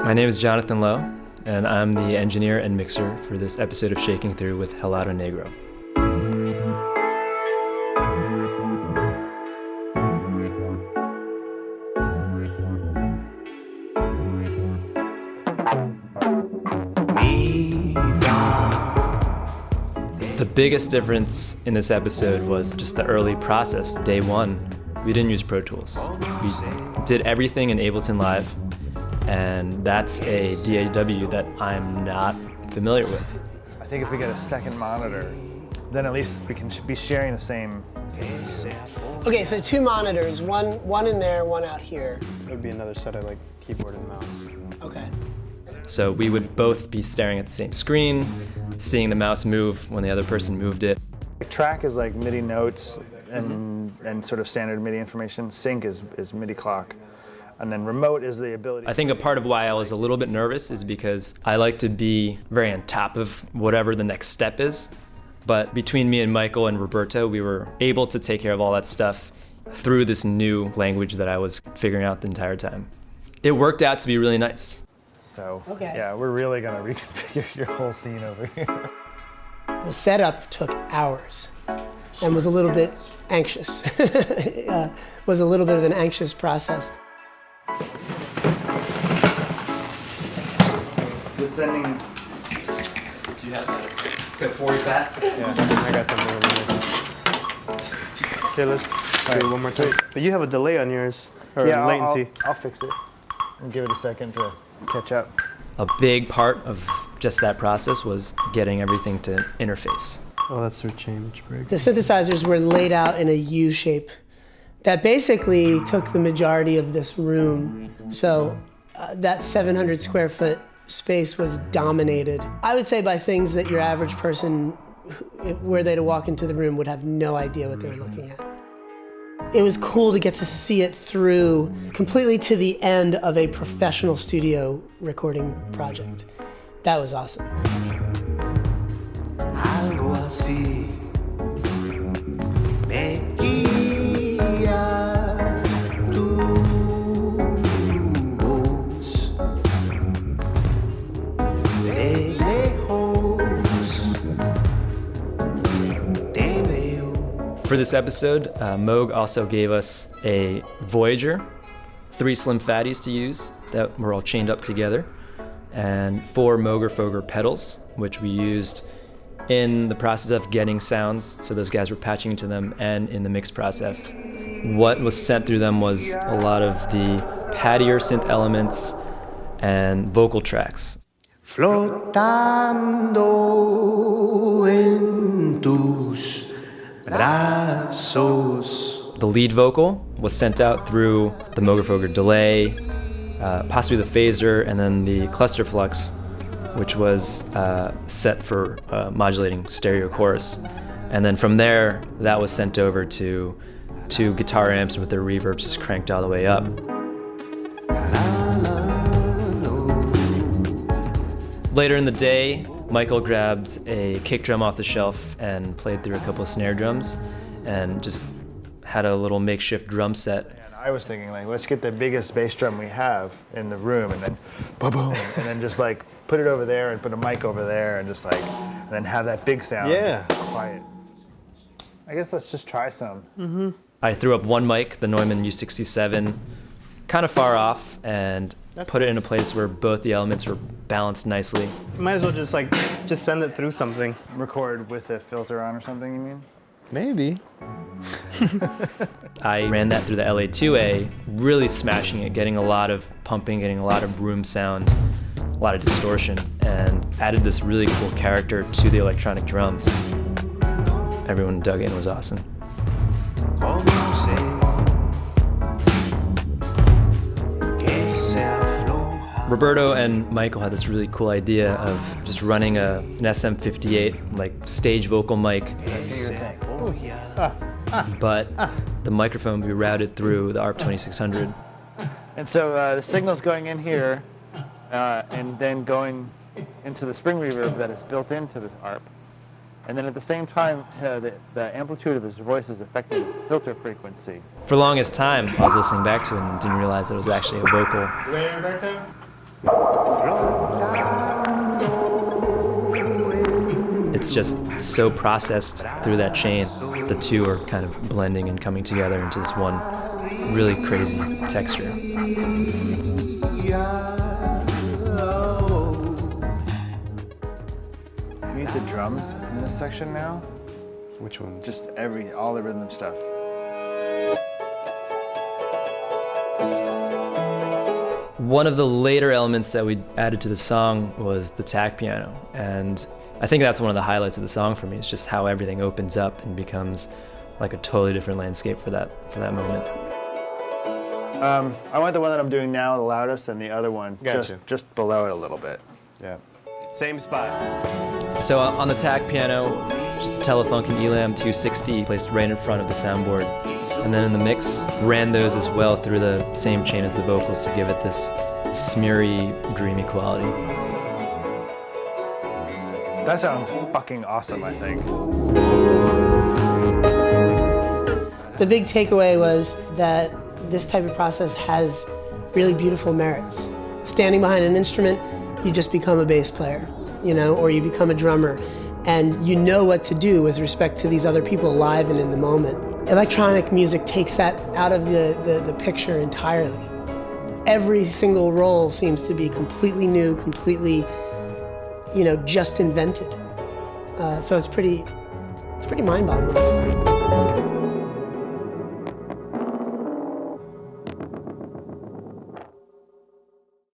My name is Jonathan Lowe, and I'm the engineer and mixer for this episode of Shaking Through with Helado Negro. The biggest difference in this episode was just the early process. Day one, we didn't use Pro Tools. We did everything in Ableton Live, and that's a DAW that I'm not familiar with. I think if we get a second monitor, then at least we can be sharing the same. Okay, so two monitors, one in there, one out here. It would be another set of like keyboard and mouse. Okay. So we would both be staring at the same screen, seeing the mouse move when the other person moved it. Track is like MIDI notes and sort of standard MIDI information. Sync is MIDI clock. And then remote is the ability. I think a part of why I was a little bit nervous is because I like to be very on top of whatever the next step is. But between me and Michael and Roberto, we were able to take care of all that stuff through this new language that I was figuring out the entire time. It worked out to be really nice. So, okay. Yeah, we're really gonna reconfigure your whole scene over here. The setup took hours and was a little bit anxious. Was a little bit of an anxious process. Is it sending? Do you have that? So 40 fat? Yeah, I got something over here. Okay, let's do it one more time. But you have a delay on yours, or Yeah, latency. I'll fix it. And give it a second to catch up. A big part of just that process was getting everything to interface. Oh, that's their change break. The synthesizers were laid out in a U shape that basically took the majority of this room. So that 700 square foot space was dominated, I would say, by things that your average person, were they to walk into the room, would have no idea what they were looking at. It was cool to get to see it through completely to the end of a professional studio recording project. That was awesome. Algo así me guía tu voz de lejos te veo. For this episode, Moog also gave us a Voyager, 3 Slim Fatties to use that were all chained up together, and 4 Moger Foger pedals, which we used in the process of getting sounds, so those guys were patching into them, and in the mix process. What was sent through them was a lot of the pattier synth elements and vocal tracks. Flotando en tus brazos. The lead vocal was sent out through the Moger Foger delay, possibly the phaser, and then the cluster flux, which was set for modulating stereo chorus. And then from there, that was sent over to 2 guitar amps with their reverb just cranked all the way up. Later in the day, Michael grabbed a kick drum off the shelf and played through a couple of snare drums and just had a little makeshift drum set. I was thinking, like, let's get the biggest bass drum we have in the room, and then boom, and then just like put it over there and put a mic over there, and just like, and then have that big sound. Yeah. Quiet. I guess let's just try some. Mm-hmm. I threw up one mic, the Neumann U67, kind of far off, and put it in a place where both the elements were balanced nicely. You might as well just send it through something. Record with a filter on or something, you mean? Maybe. I ran that through the LA2A, really smashing it, getting a lot of pumping, getting a lot of room sound, a lot of distortion, and added this really cool character to the electronic drums. Everyone dug in, it was awesome. Roberto and Michael had this really cool idea of just running an SM58 like stage vocal mic, but the microphone would be routed through the ARP 2600. And so the signal's going in here, and then going into the spring reverb that is built into the ARP. And then at the same time, the amplitude of his voice is affecting the filter frequency. For the longest time, I was listening back to it and didn't realize it was actually a vocal. You ready, Roberto? It's just so processed through that chain. The two are kind of blending and coming together into this one really crazy texture. Meet the drums in this section now. Which one? Just all the rhythm stuff. One of the later elements that we added to the song was the tack piano, and I think that's one of the highlights of the song for me. It's just how everything opens up and becomes like a totally different landscape for that moment. I want the one that I'm doing now the loudest, and the other one Gotcha. just below it a little bit. Yeah. Same spot. So on the tack piano, just a Telefunken Elam 260 placed right in front of the soundboard. And then in the mix, ran those as well through the same chain as the vocals to give it this smeary, dreamy quality. That sounds fucking awesome, I think. The big takeaway was that this type of process has really beautiful merits. Standing behind an instrument, you just become a bass player, or you become a drummer, and you know what to do with respect to these other people live and in the moment. Electronic music takes that out of the picture entirely. Every single role seems to be completely new, completely, just invented. So it's pretty mind-boggling.